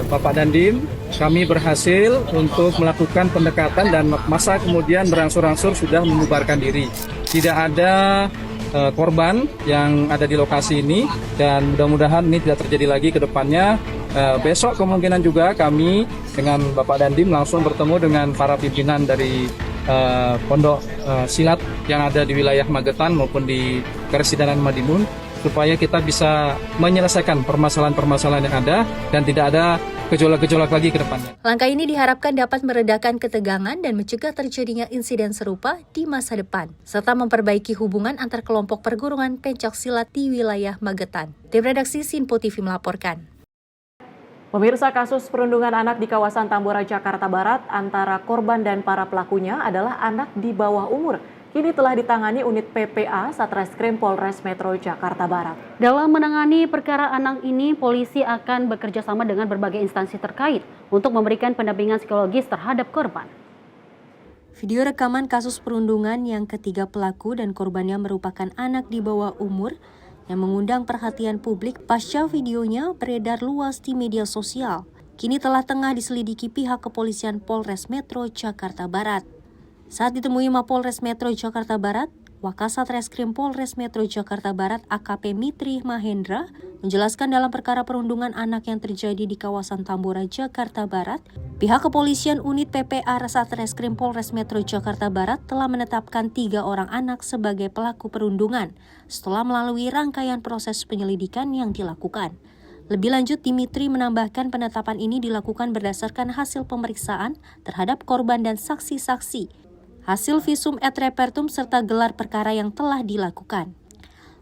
Bapak Dandim, kami berhasil untuk melakukan pendekatan dan masa kemudian berangsur-angsur sudah membubarkan diri. Tidak ada korban yang ada di lokasi ini, dan mudah-mudahan ini tidak terjadi lagi ke depannya. Besok kemungkinan juga kami dengan Bapak Dandim langsung bertemu dengan para pimpinan dari pondok silat yang ada di wilayah Magetan maupun di Karesidenan Madiun, supaya kita bisa menyelesaikan permasalahan-permasalahan yang ada dan tidak ada gejolak-gejolak lagi ke depannya. Langkah ini diharapkan dapat meredakan ketegangan dan mencegah terjadinya insiden serupa di masa depan, serta memperbaiki hubungan antar kelompok perguruan pencak silat di wilayah Magetan. Tim redaksi Sinpo TV melaporkan. Pemirsa, kasus perundungan anak di kawasan Tambora, Jakarta Barat antara korban dan para pelakunya adalah anak di bawah umur. Kini telah ditangani unit PPA Satreskrim Polres Metro Jakarta Barat. Dalam menangani perkara anak ini, polisi akan bekerja sama dengan berbagai instansi terkait untuk memberikan pendampingan psikologis terhadap korban. Video rekaman kasus perundungan yang ketiga pelaku dan korbannya merupakan anak di bawah umur yang mengundang perhatian publik pasca videonya beredar luas di media sosial. Kini telah tengah diselidiki pihak kepolisian Polres Metro Jakarta Barat. Saat ditemui Mapolres Metro Jakarta Barat, Wakasat Reskrim Polres Metro Jakarta Barat AKP Mitri Mahendra menjelaskan dalam perkara perundungan anak yang terjadi di kawasan Tambora, Jakarta Barat, pihak kepolisian unit PPA Satreskrim Polres Metro Jakarta Barat telah menetapkan 3 orang anak sebagai pelaku perundungan setelah melalui rangkaian proses penyelidikan yang dilakukan. Lebih lanjut, Dimitri menambahkan penetapan ini dilakukan berdasarkan hasil pemeriksaan terhadap korban dan saksi-saksi, hasil visum et repertum serta gelar perkara yang telah dilakukan.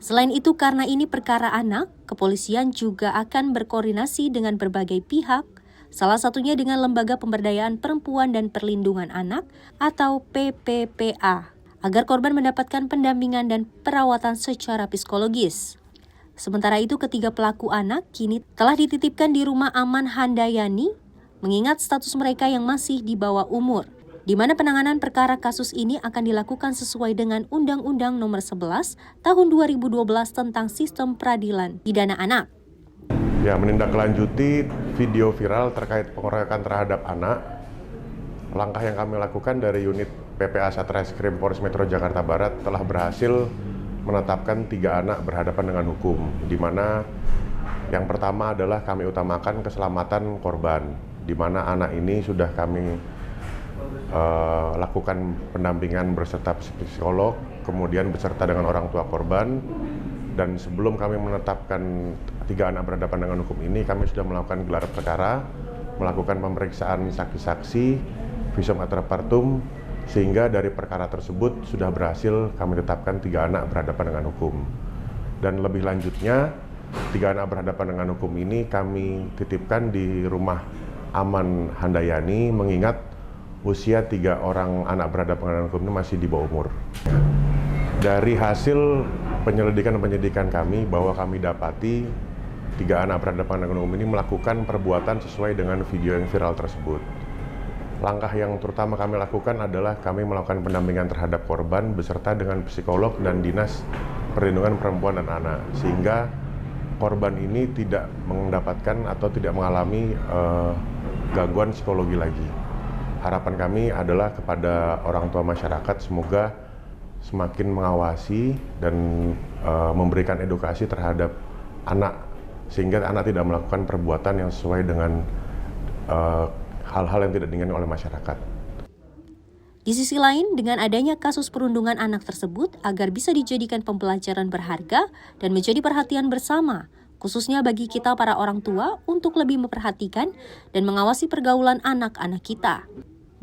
Selain itu, karena ini perkara anak, kepolisian juga akan berkoordinasi dengan berbagai pihak, salah satunya dengan Lembaga Pemberdayaan Perempuan dan Perlindungan Anak atau PPPA, agar korban mendapatkan pendampingan dan perawatan secara psikologis. Sementara itu, ketiga pelaku anak kini telah dititipkan di Rumah Aman Handayani, mengingat status mereka yang masih di bawah umur, di mana penanganan perkara kasus ini akan dilakukan sesuai dengan Undang-Undang Nomor 11 Tahun 2012 tentang Sistem Peradilan Pidana Anak. Ya, menindaklanjuti video viral terkait pengeroyokan terhadap anak, langkah yang kami lakukan dari unit PPA Satreskrim Polres Metro Jakarta Barat telah berhasil menetapkan 3 anak berhadapan dengan hukum, di mana yang pertama adalah kami utamakan keselamatan korban, di mana anak ini sudah kami lakukan pendampingan beserta psikolog, kemudian beserta dengan orang tua korban, dan sebelum kami menetapkan 3 anak berhadapan dengan hukum ini, kami sudah melakukan gelar perkara, melakukan pemeriksaan saksi-saksi, visum et repertum, sehingga dari perkara tersebut sudah berhasil kami tetapkan 3 anak berhadapan dengan hukum. Dan lebih lanjutnya, 3 anak berhadapan dengan hukum ini kami titipkan di rumah aman Handayani, mengingat usia 3 orang anak berhadapan dengan hukum ini masih di bawah umur. Dari hasil penyelidikan kami bahwa kami dapati 3 anak berhadapan dengan hukum ini melakukan perbuatan sesuai dengan video yang viral tersebut. Langkah yang terutama kami lakukan adalah kami melakukan pendampingan terhadap korban beserta dengan psikolog dan Dinas Perlindungan Perempuan dan Anak, sehingga korban ini tidak mendapatkan atau tidak mengalami gangguan psikologi lagi. Harapan kami adalah kepada orang tua masyarakat semoga semakin mengawasi dan memberikan edukasi terhadap anak, sehingga anak tidak melakukan perbuatan yang sesuai dengan hal-hal yang tidak diinginkan oleh masyarakat. Di sisi lain, dengan adanya kasus perundungan anak tersebut agar bisa dijadikan pembelajaran berharga dan menjadi perhatian bersama, khususnya bagi kita para orang tua untuk lebih memperhatikan dan mengawasi pergaulan anak-anak kita.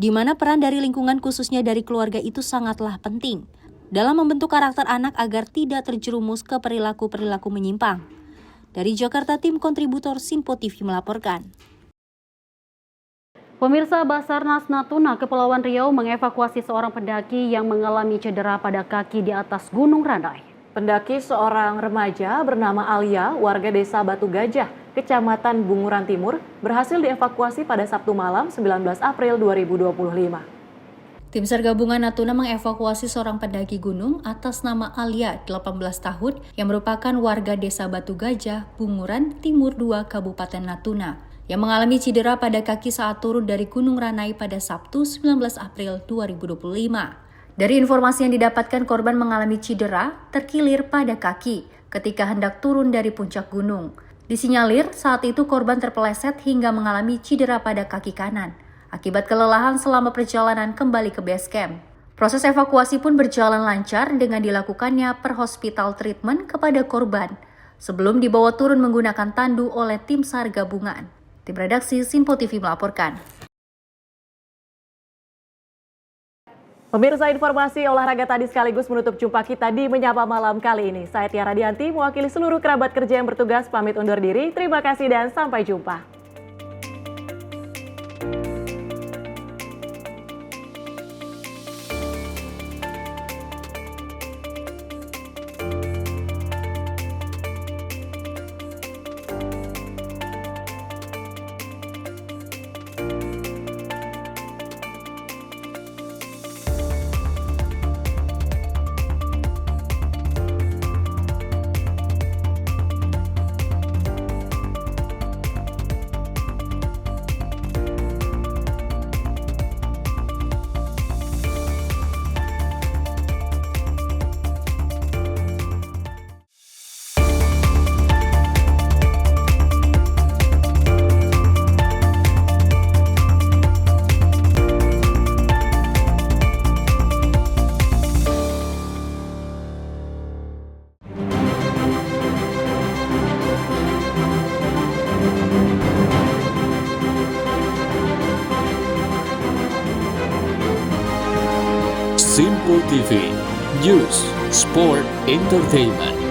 Di mana peran dari lingkungan khususnya dari keluarga itu sangatlah penting dalam membentuk karakter anak agar tidak terjerumus ke perilaku-perilaku menyimpang. Dari Jakarta, tim kontributor Sinpo TV melaporkan. Pemirsa, Basarnas Natuna Kepulauan Riau mengevakuasi seorang pendaki yang mengalami cedera pada kaki di atas Gunung Randai. Pendaki seorang remaja bernama Alia, warga desa Batu Gajah, Kecamatan Bunguran Timur, berhasil dievakuasi pada Sabtu malam 19 April 2025. Tim SAR gabungan Natuna mengevakuasi seorang pendaki gunung atas nama Alia, 18 tahun, yang merupakan warga desa Batu Gajah, Bunguran Timur 2, Kabupaten Natuna, yang mengalami cedera pada kaki saat turun dari Gunung Ranai pada Sabtu 19 April 2025. Dari informasi yang didapatkan, korban mengalami cedera terkilir pada kaki ketika hendak turun dari puncak gunung. Disinyalir saat itu korban terpeleset hingga mengalami cedera pada kaki kanan akibat kelelahan selama perjalanan kembali ke base camp. Proses evakuasi pun berjalan lancar dengan dilakukannya per-hospital treatment kepada korban sebelum dibawa turun menggunakan tandu oleh tim SAR gabungan. Tim redaksi Sinpo TV melaporkan. Pemirsa, informasi olahraga tadi sekaligus menutup jumpa kita di Menyapa Malam kali ini. Saya Tiara Dianti, mewakili seluruh kerabat kerja yang bertugas, pamit undur diri. Terima kasih dan sampai jumpa. Sinpo TV, News, Sport, Entertainment.